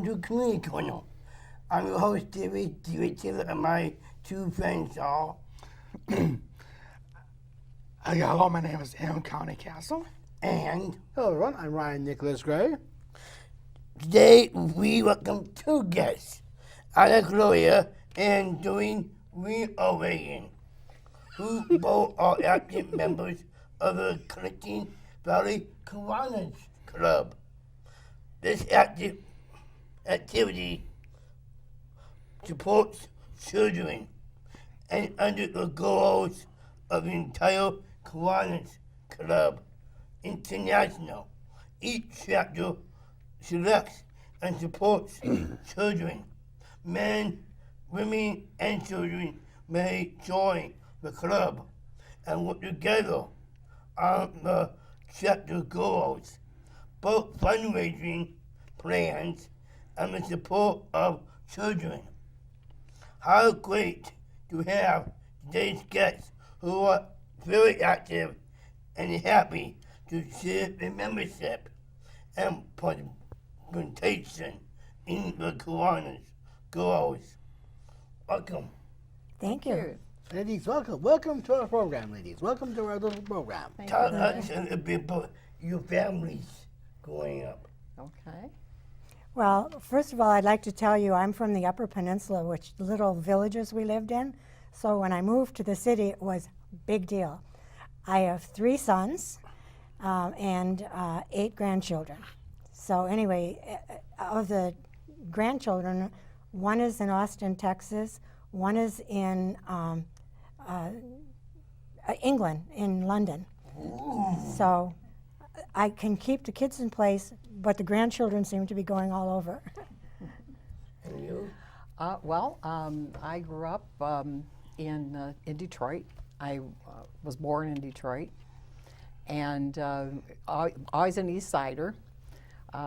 welcome to Community Corner. I'm your host, DeWitt, and my two friends are. Hello, my name is Aaron County Castle. And Hello everyone, I'm Ryan Nicholas Gray. today we welcome two guests, Gloria and Doreen Orion, who both are active members of the Connecting Valley Kiwanis Club. This activity supports children and under the goals of the entire Kiwanis Club International. Each chapter selects and supports children. Men, women, and children may join the club and work together on the chapter goals, both fundraising plans and the support of children. How great to have today's guests who are very active and happy to share the membership and participation in the Kiwanis goals. Welcome. Thank you. Ladies, welcome. Welcome to our program, ladies. Welcome to our little program. Tell us a little bit about your families growing up. Okay. Well, first of all, I'd like to tell you I'm from the Upper Peninsula, which the little villages we lived in. So when I moved to the city, it was a big deal. I have 3 sons and 8 grandchildren. So anyway, of the grandchildren, one is in Austin, Texas, one is in England, in London. So I can keep the kids in place, but the grandchildren seem to be going all over. And you? I grew up in Detroit. I was born in Detroit, and always an East Sider.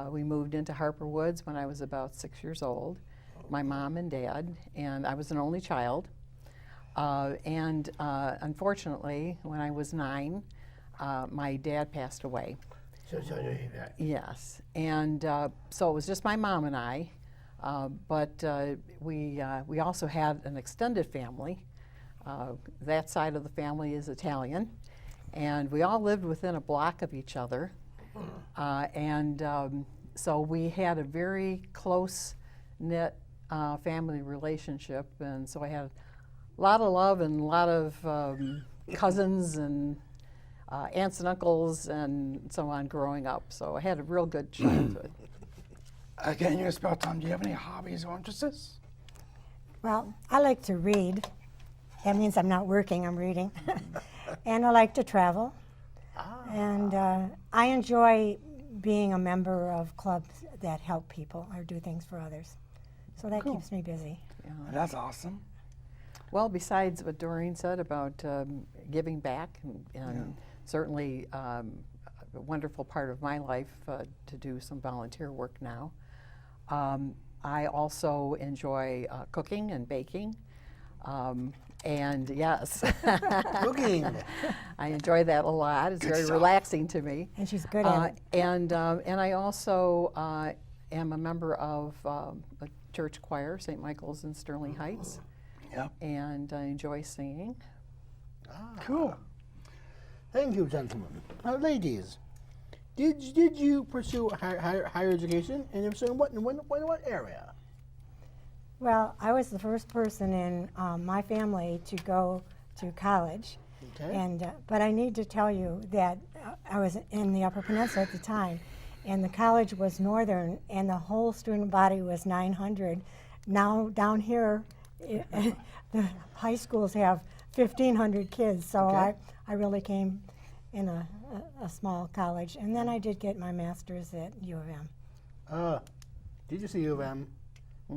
We moved into Harper Woods when I was about 6 years old. My mom and dad, and I was an only child. Unfortunately, when I was 9, my dad passed away. So sorry to hear that. Yes, and so it was just my mom and I, but we also had an extended family. That side of the family is Italian, and we all lived within a block of each other, so we had a very close-knit family relationship, and so I had a lot of love and a lot of cousins and aunts and uncles and so on growing up. So I had a real good childhood. Again, your spare time, do you have any hobbies or interests? Well, I like to read. That means I'm not working, I'm reading. And I like to travel. And I enjoy being a member of clubs that help people or do things for others. So that keeps me busy. Yeah. That's awesome. Well, besides what Doreen said about giving back, and certainly a wonderful part of my life to do some volunteer work now, I also enjoy cooking and baking. And yes, Cooking. I enjoy that a lot. It's very relaxing to me. And she's good at it. And I also am a member of a church choir, St. Michael's in Sterling Heights. Yep. And I enjoy singing. Cool. Thank you, gentlemen. Ladies, did you pursue higher education? And if so, in what area? Well, I was the first person in my family to go to college. Okay. And, but I need to tell you that I was in the Upper Peninsula at the time, and the college was Northern, and the whole student body was 900. Now down here, the high schools have 1,500 kids, so Okay. I really came in a small college. And then I did get my master's at U of M. Did you see U of M?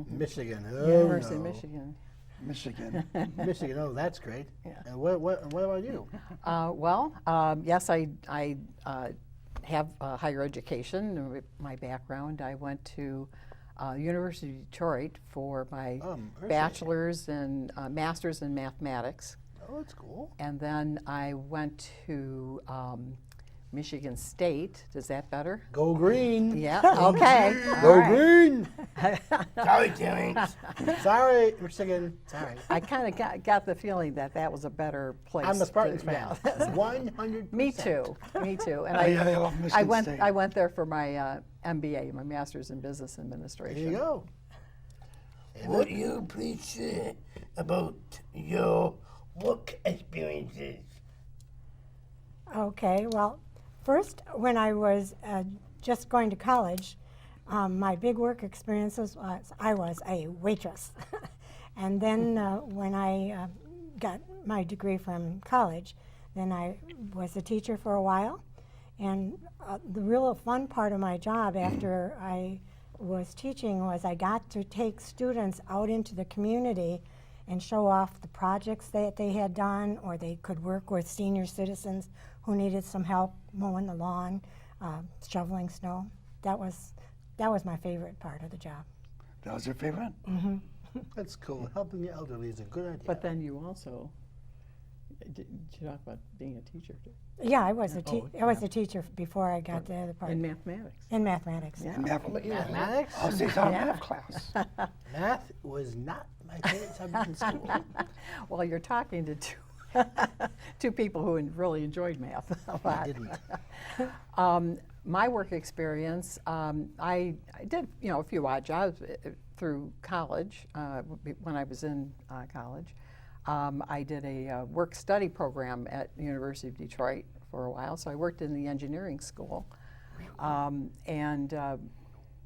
Michigan. Oh, University no. of Michigan. Michigan. Michigan. Oh, that's great. Yeah. And what about you? Yes, I have higher education. With my background, I went to University of Detroit for my bachelor's and master's in mathematics. Oh, that's cool. And then I went to Michigan State. Is that better? Go green. Yeah, okay. Go All right. green. Sorry, Terrence. Sorry, Michigan. Sorry. I kind of got the feeling that was a better place. I'm a Spartans to- fan. yeah. 100%. Me too. Me too. And Oh, yeah, I love Michigan State. I went there for my MBA, my Master's in Business Administration. There you go. Would you please share about your work experiences? Okay, well, first, when I was just going to college, my big work experiences was I was a waitress. And then when I got my degree from college, then I was a teacher for a while. And the real fun part of my job after I was teaching was I got to take students out into the community and show off the projects that they had done, or they could work with senior citizens who needed some help mowing the lawn, shoveling snow. That was my favorite part of the job. That was your favorite? That's cool. Helping the elderly is a good idea. But then you also, did you talk about being a teacher too? Yeah, I was a teacher before I got the other part. In mathematics. In mathematics. Yeah. Mathematics? Oh, see, it's our math class. Math was not my favorite subject in school. Well, you're talking to two people who really enjoyed math a lot. I didn't. My work experience, I did a few odd jobs through college. When I was in college, I did a work-study program at the University of Detroit for a while. So I worked in the engineering school, and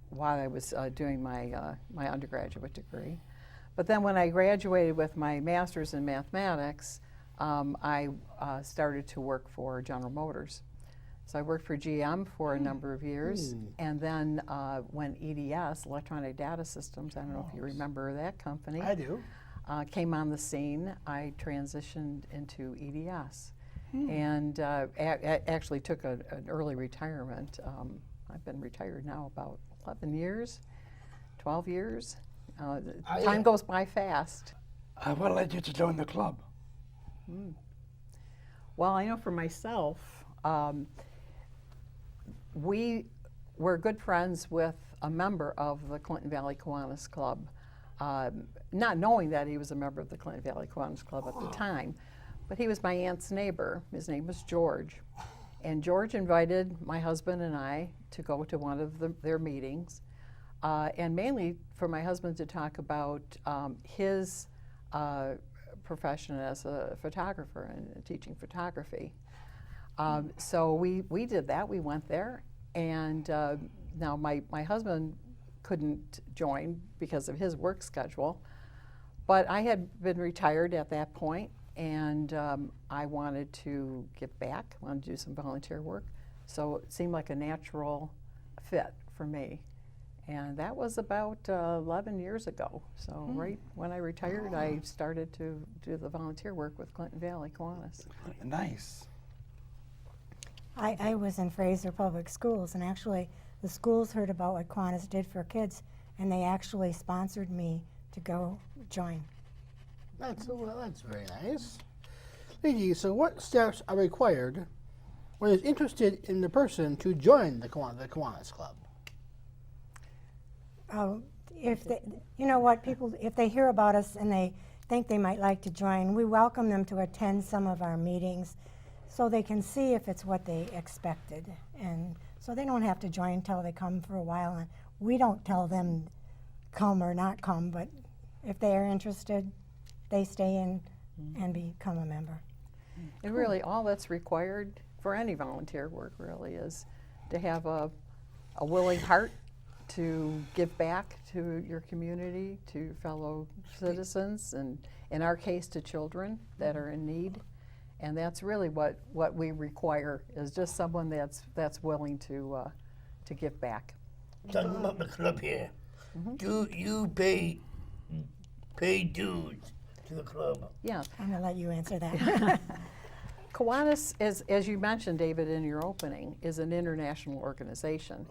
while I was doing my my undergraduate degree. But then when I graduated with my master's in mathematics, I started to work for General Motors. So I worked for GM for a number of years, and then when EDS, Electronic Data Systems, I don't know if you remember that company. I do. Came on the scene, I transitioned into EDS, and actually took an early retirement. I've been retired now about 11 years, 12 years. Time goes by fast. What led you to join the club? Well, I know for myself, we were good friends with a member of the Clinton Valley Kiwanis Club, not knowing that he was a member of the Clinton Valley Kiwanis Club at the time, but he was my aunt's neighbor. His name was George. And George invited my husband and I to go to one of their meetings, and mainly for my husband to talk about his profession as a photographer and teaching photography. So we did that. We went there, and now my husband couldn't join because of his work schedule, but I had been retired at that point, and I wanted to give back, wanted to do some volunteer work, so it seemed like a natural fit for me. And that was about 11 years ago. So right when I retired, I started to do the volunteer work with Clinton Valley Kiwanis. Nice. I was in Fraser Public Schools, and actually the schools heard about what Kiwanis did for kids, and they actually sponsored me to go join. That's very nice. Lady, so what steps are required when it's interested in the person to join the Kiwanis Club? If they, you know what, people, if they hear about us and they think they might like to join, we welcome them to attend some of our meetings so they can see if it's what they expected. And so they don't have to join until they come for a while. And we don't tell them come or not come, but if they are interested, they stay in and become a member. And really all that's required for any volunteer work really is to have a willing heart to give back to your community, to your fellow citizens, and in our case to children that are in need. And that's really what we require, is just someone that's willing to give back. Talking about the club here, do you pay dues to the club? Yeah. I'm going to let you answer that. Kiwanis, as you mentioned, David, in your opening, is an international organization.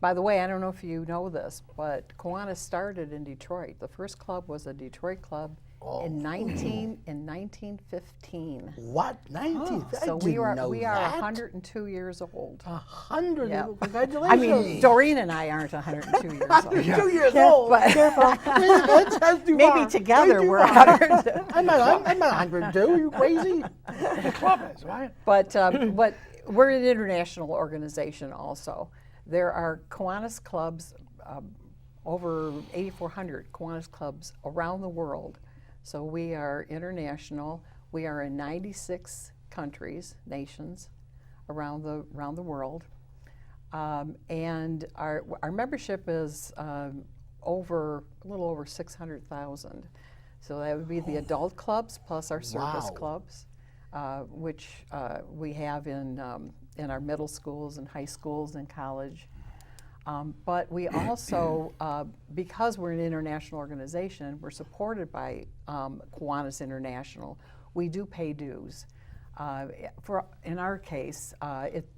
By the way, I don't know if you know this, but Kiwanis started in Detroit. The first club was a Detroit club in 1915. What? 19? I So didn't know we are that. 102 years old. 100. Yeah. Congratulations. I mean, Doreen and I aren't 102 years old. 2 years old. That's too Maybe far. together Way too we're far. 100. I'm not 102. Are you crazy? The club is, right? But we're an international organization also. There are Kiwanis clubs, over 8,400 Kiwanis clubs around the world. So we are international. We are in 96 countries, nations around the world. And our membership is a little over 600,000. So that would be the adult clubs plus our service Wow. clubs, which we have in our middle schools and high schools and college. But we also, because we're an international organization, we're supported by Kiwanis International. We do pay dues. In our case,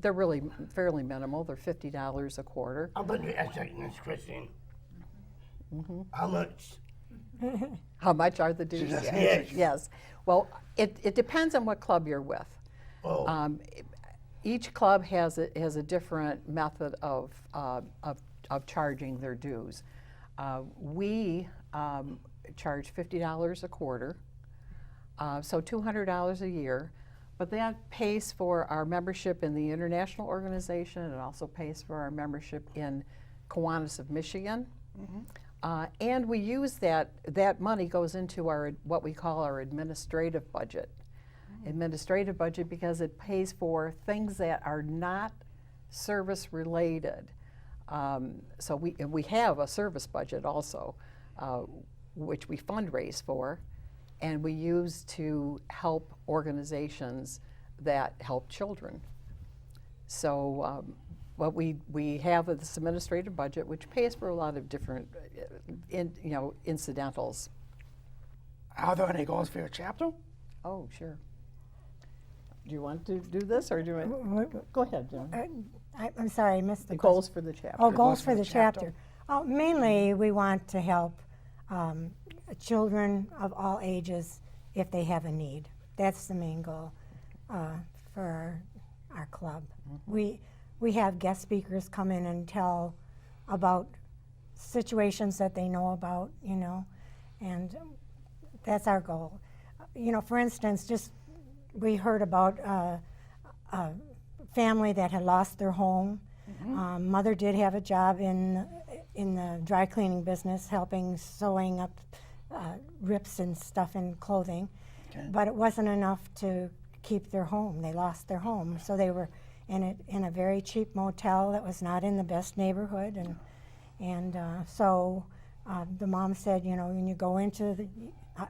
they're really fairly minimal. They're $50 a quarter. I'm going to ask you this question. How much? How much are the dues? Yes. Yes. Well, it depends on what club you're with. Oh, Each club has a different method of charging their dues. We charge $50 a quarter, so $200 a year, but that pays for our membership in the international organization. It also pays for our membership in Kiwanis of Michigan. And we use that money goes into our what we call our administrative budget. Administrative budget because it pays for things that are not service related. So we have a service budget also, which we fundraise for, and we use to help organizations that help children. So what we have this administrative budget, which pays for a lot of different, incidentals. Are there any goals for your chapter? Oh, sure. Do you want to do this, or do you want? Go ahead, Jen. I'm sorry, I missed the The question. goals for the chapter. Oh, goals for the chapter. Mainly, we want to help children of all ages if they have a need. That's the main goal for our club. We have guest speakers come in and tell about situations that they know about, and that's our goal. For instance, we heard about a family that had lost their home. Mother did have a job in the dry cleaning business, helping sewing up rips and stuff in clothing. Okay. But it wasn't enough to keep their home. They lost their home, so they were in a very cheap motel that was not in the best neighborhood, and so the mom said, when you go into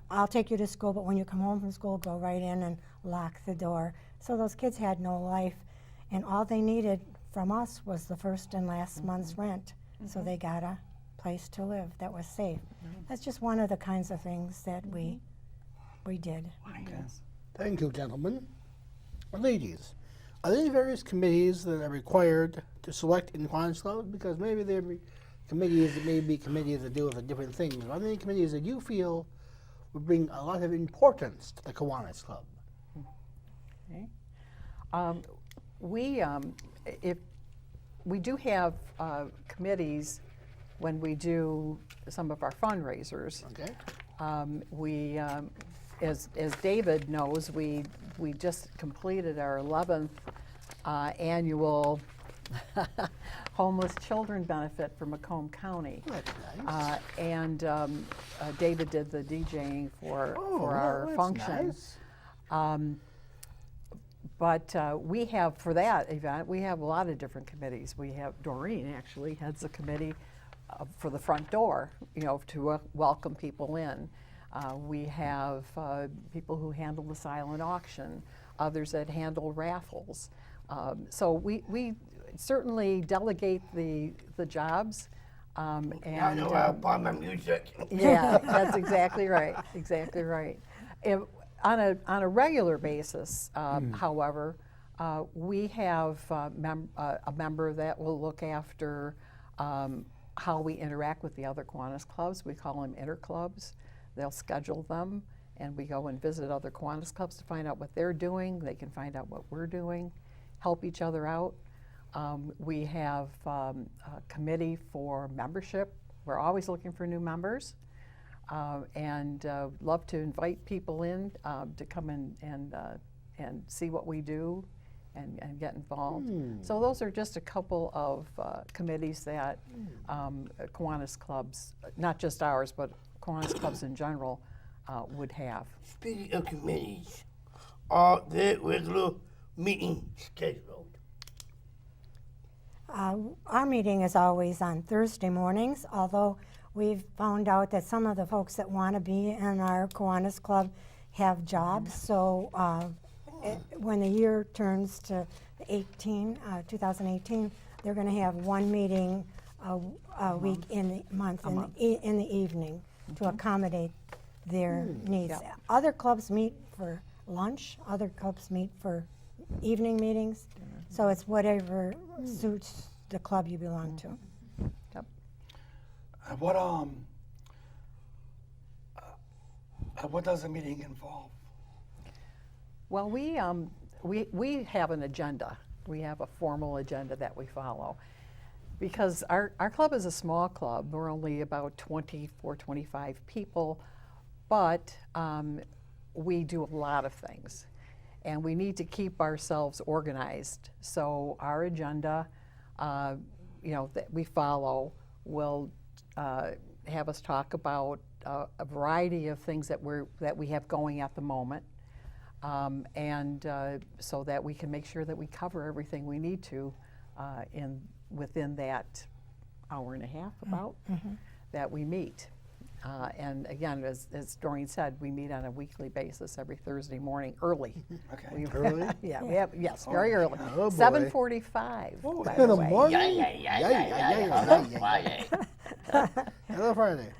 I'll take you to school, but when you come home from school, go right in and lock the door. So those kids had no life, and all they needed from us was the first and last month's rent. So they got a place to live that was safe. That's just one of the kinds of things that we did. Okay. Thank you, gentlemen. Ladies, are there any various committees that are required to select in Kiwanis Club? Because maybe there are committees that deal with different things. Are there any committees that you feel would bring a lot of importance to the Kiwanis Club? Okay. We do have committees when we do some of our fundraisers. Okay. As David knows, we just completed our 11th annual homeless children benefit for Macomb County. That's nice. And David did the DJing for Oh, our that's function. nice. But we have, for that event, we have a lot of different committees. We have, Doreen actually heads a committee for the front door, to welcome people in. We have people who handle the silent auction, others that handle raffles. So we certainly delegate the jobs. I know how to buy my music. Yeah, that's exactly right. Exactly right. On a regular basis, however, we have a member that will look after how we interact with the other Kiwanis clubs. We call them interclubs. they'll schedule them, and we go and visit other Kiwanis clubs to find out what they're doing. They can find out what we're doing, help each other out. We have a committee for membership. We're always looking for new members, and love to invite people in to come in and see what we do and get involved. So those are just a couple of committees that Kiwanis clubs, not just ours, but Kiwanis clubs in general, would have. Speaking of committees, are there regular meetings scheduled? Our meeting is always on Thursday mornings, although we've found out that some of the folks that want to be in our Kiwanis club have jobs. So when the year turns to 2018, they're going to have one meeting a week in the month in the evening to accommodate their needs. Yeah. Other clubs meet for lunch. Other clubs meet for evening meetings. So it's whatever suits the club you belong to. Yep. What does the meeting involve? Well, we have an agenda. We have a formal agenda that we follow. Because our club is a small club. We're only about 24, 25 people, but we do a lot of things. And we need to keep ourselves organized. So our agenda, that we follow will have us talk about a variety of things that we have going at the moment, so that we can make sure that we cover everything we need to within that hour and a half about that we meet. And again, as Doreen said, we meet on a weekly basis every Thursday morning early. Okay. Early? Yeah, we have, yes, very early. Oh, boy. 7:45. by In the way. morning? Friday. Hello, Friday.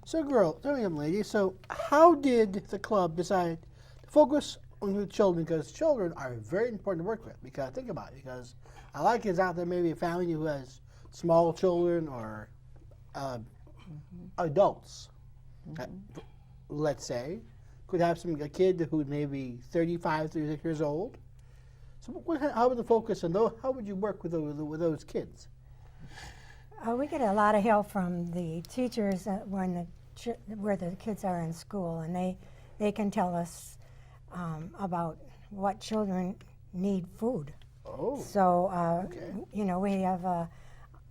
So, young lady, so how did the club decide to focus on the children? Because children are very important to work with. Because think about it. Because a lot of kids out there, maybe a family who has small children or adults, let's say, could have a kid who's maybe 35, 36 years old. So how would the focus on those? How would you work with those kids? We get a lot of help from the teachers where the kids are in school, and they can tell us about what children need food. Oh. So, Okay. we have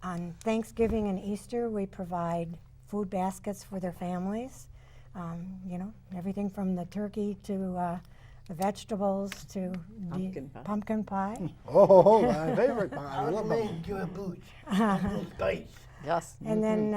on Thanksgiving and Easter, we provide food baskets for their families. Everything from the turkey to the vegetables to Pumpkin the pie. pumpkin pie. Oh, my favorite. I I love was them. made to a boot. Spice. Yes. And then,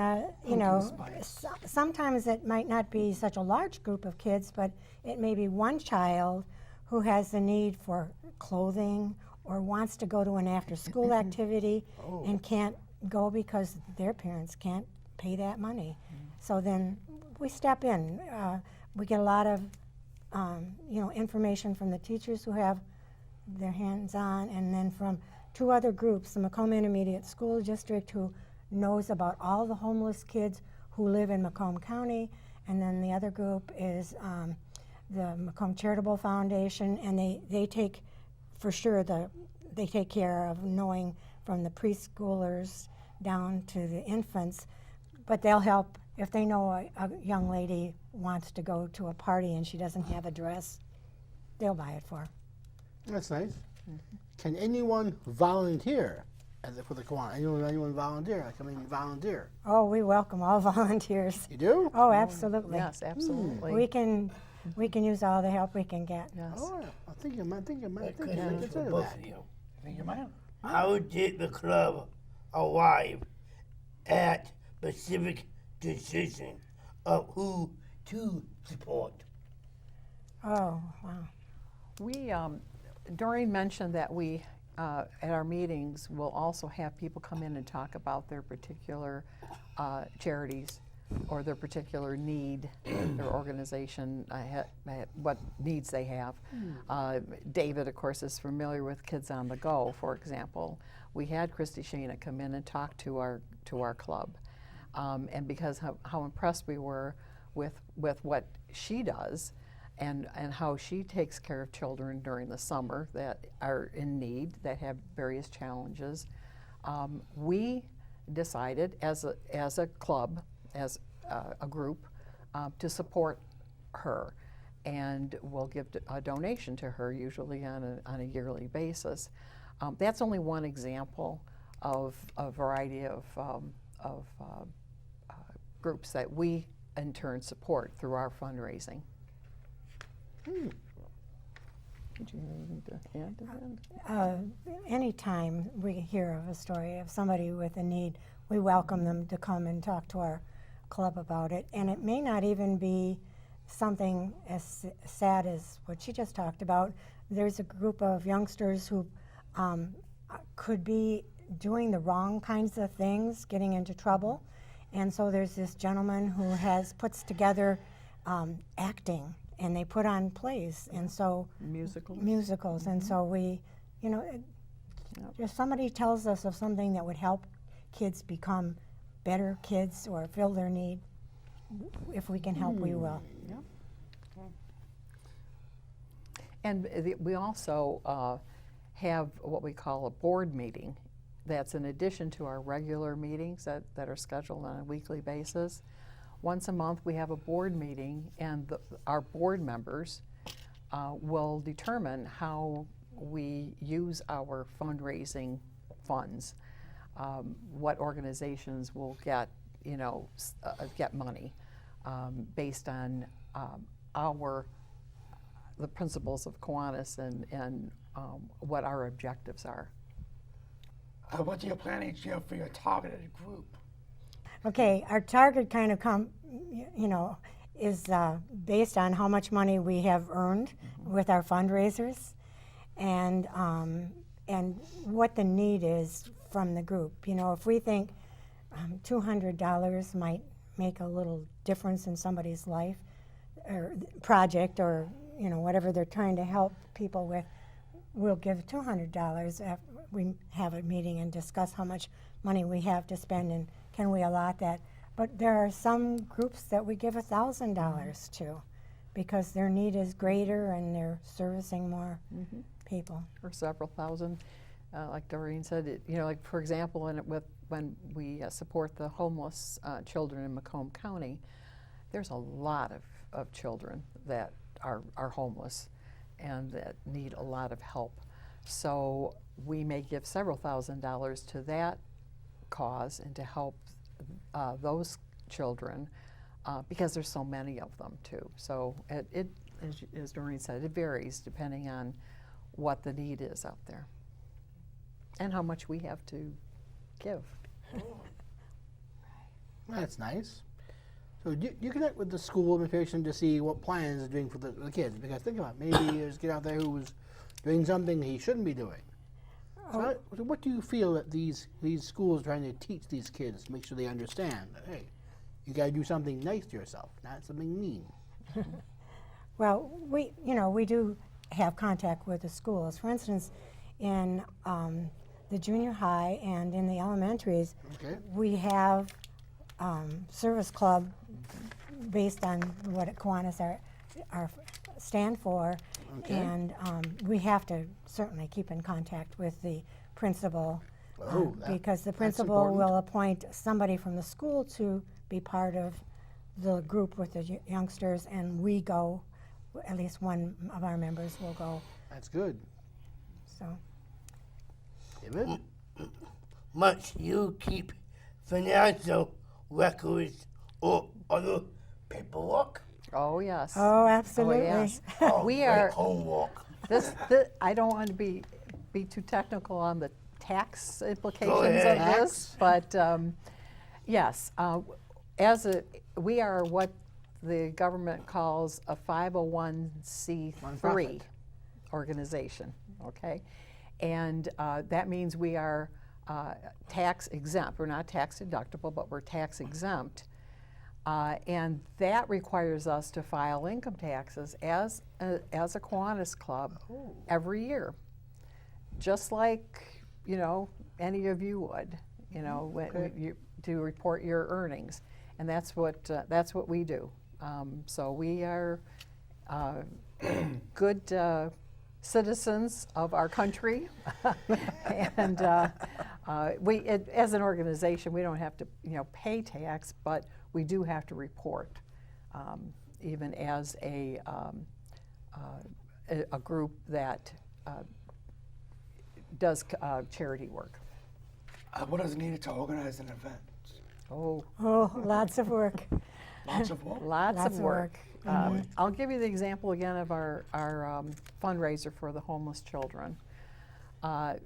sometimes it might not be such a large group of kids, but it may be one child who has the need for clothing or wants to go to an after-school activity and can't go because their parents can't pay that money. So then we step in. We get a lot of, information from the teachers who have their hands on, and then from two other groups, the Macomb Intermediate School District, who knows about all the homeless kids who live in Macomb County, and then the other group is the Macomb Charitable Foundation, and they take, for sure, they take care of knowing from the preschoolers down to the infants, but they'll help if they know a young lady wants to go to a party and she doesn't have a dress, they'll buy it for her. That's nice. Can anyone volunteer for the Kiwanis? Anyone volunteer? Like, volunteer. Oh, we welcome all volunteers. You do? Oh, absolutely. Yes, absolutely. We can use all the help we can get. Yes. Oh, yeah. I think you might Question for consider both that. of you. I think you might. How did the club arrive at specific decision of who to support? Oh, wow. We, Doreen mentioned that we, at our meetings, will also have people come in and talk about their particular charities or their particular need, their organization, what needs they have. David, of course, is familiar with Kids on the Go, for example. We had Christy Shana come in and talk to our club. And because how impressed we were with what she does and how she takes care of children during the summer that are in need, that have various challenges. We decided as a club, as a group, to support her, and we'll give a donation to her, usually on a yearly basis. That's only one example of a variety of groups that we in turn support through our fundraising. Did you have anything to add to that? Anytime we hear of a story of somebody with a need, we welcome them to come and talk to our club about it. And it may not even be something as sad as what she just talked about. There's a group of youngsters who could be doing the wrong kinds of things, getting into trouble. And so there's this gentleman who puts together acting, and they put on plays, and so musicals, and so we, if somebody tells us of something that would help kids become better kids or fill their need, if we can help, we will. Yeah. And we also have what we call a board meeting. That's in addition to our regular meetings that are scheduled on a weekly basis. Once a month we have a board meeting, and our board members will determine how we use our fundraising funds, what organizations will get money based on the principles of Kiwanis and what our objectives are. What are you planning to do for your targeted group? Okay, our target kind of is based on how much money we have earned with our fundraisers, and what the need is from the group. If we think $200 might make a little difference in somebody's life or project, or whatever they're trying to help people with, we'll give $200 after we have a meeting and discuss how much money we have to spend and can we allot that. But there are some groups that we give $1,000 to because their need is greater and they're servicing more people. Or several thousand, like Doreen said. Like for example, when we support the homeless children in Macomb County, there's a lot of children that are homeless and that need a lot of help. So we may give several $1,000s to that cause and to help those children because there's so many of them too. So it as Doreen said, it varies depending on what the need is out there and how much we have to give. That's nice. So do you connect with the school administration to see what plans they're doing for the kids? Because think about it, maybe there's a kid out there who was doing something he shouldn't be doing. So what do you feel that these schools are trying to teach these kids to make sure they understand that, hey, you got to do something nice to yourself, not something mean? Well, we do have contact with the schools. For instance, in the junior high and in the elementaries, we have service club based on what Kiwanis are stand for, and we have to certainly keep in contact with the principal because the principal will appoint somebody from the school to be part of the group with the youngsters, and we go, at least one of our members will go. That's good. So. David? Must you keep financial records or other paperwork? Oh yes. Oh, absolutely. Oh, yes. We like are homework. I don't want to be too technical on the tax implications Go of ahead. this, but yes, we are what the government calls a 501c3 Nonprofit. organization. Okay, and that means we are tax exempt. We're not tax deductible, but we're tax exempt. And that requires us to file income taxes as a Kiwanis club every year, just like any of you would, when you to report your earnings, and that's what we do. So we are good citizens of our country, and as an organization, we don't have to, pay tax, but we do have to report, even as a group that does charity work. What is needed to organize an event? Oh, Lots of work. Lots of what? lots of work. Mm-hmm. I'll give you the example again of our fundraiser for the homeless children.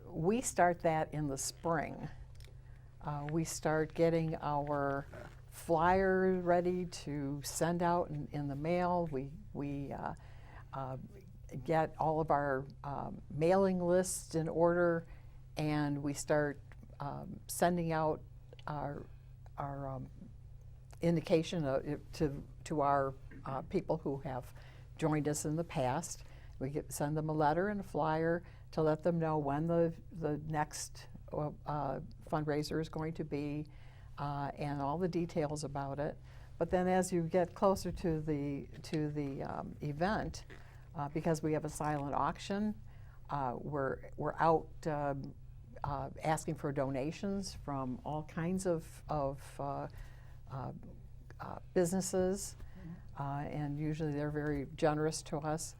We start that in the spring. We start getting our flyers ready to send out in the mail. We get all of our mailing lists in order, and we start sending out our indication to our people who have joined us in the past. We send them a letter and a flyer to let them know when the next fundraiser is going to be, and all the details about it. But then as you get closer to the event, because we have a silent auction, we're out asking for donations from all kinds of businesses, and usually they're very generous to us.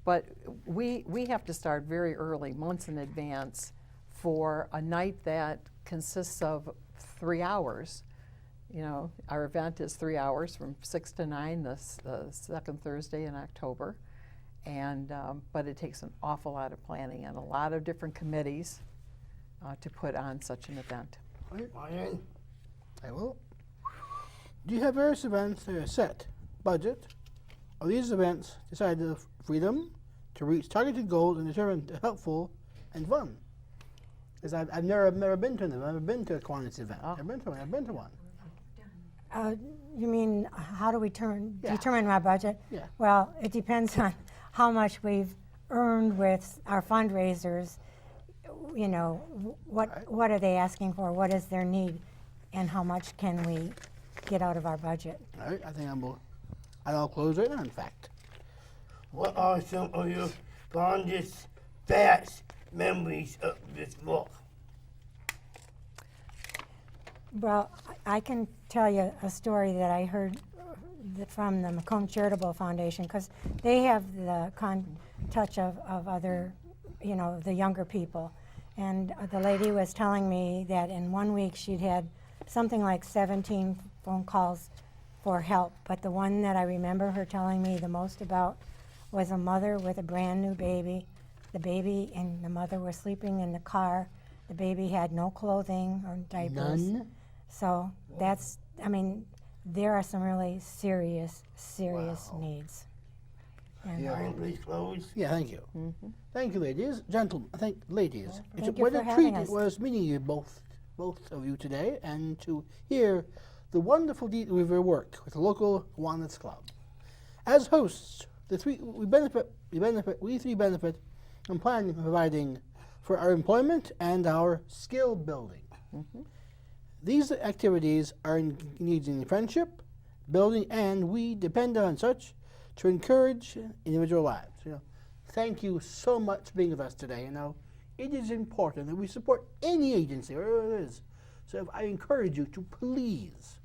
But we have to start very early, months in advance, for a night that consists of 3 hours. Our event is 3 hours from 6 to 9, the second Thursday in October. And but it takes an awful lot of planning and a lot of different committees to put on such an event. Orion, I will. Do you have various events that are set, budget? Are these events decided of freedom to reach targeted goals and determined helpful and fun? Because I've never been to them. I've never been to a Kiwanis event. Oh. I've been to one. You mean how do we Yeah. determine our budget? Yeah. Well, it depends on how much we've earned with our fundraisers. What are they asking for? What is their need? And how much can we get out of our budget? All right, I think I'll close right now, in fact. what are some of your fondest, fast memories of this book? Well, I can tell you a story that I heard from the Macomb Charitable Foundation, because they have the touch of other, the younger people. And the lady was telling me that in 1 week she'd had something like 17 phone calls for help. But the one that I remember her telling me the most about was a mother with a brand new baby. The baby and the mother were sleeping in the car. The baby had no clothing or diapers. None? So there are some really serious needs. And Orion, please close. Yeah, thank you. Mm-hmm. Thank you, ladies. Gentlemen, ladies. Thank you what for a having treat us. it was meeting you both of you today, and to hear the wonderful detail of your work with the local Kiwanis Club. As hosts, we three benefit from planning and providing for our employment and our skill building. Mm-hmm. These activities are engaging in friendship, building, and we depend on such to encourage individual lives. Thank you so much for being with us today. It is important that we support any agency, wherever it is. So I encourage you to please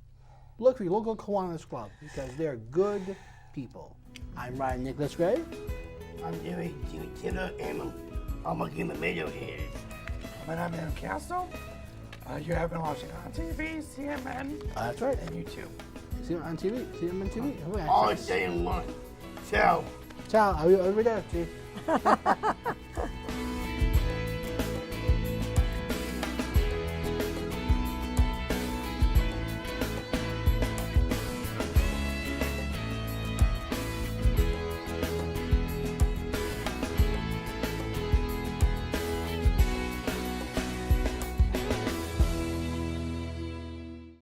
look for your local Kiwanis Club, because they're good people. I'm Ryan Nicholas Gray. I'm DeWitt Tiller, and I'm going to give a video here. And I'm Aaron Castle. You have been watching on TV, CMN, That's right. and YouTube. See them on TV. See them on TV. Oh, yeah. All stay in one. Ciao. Ciao. Arrivederci.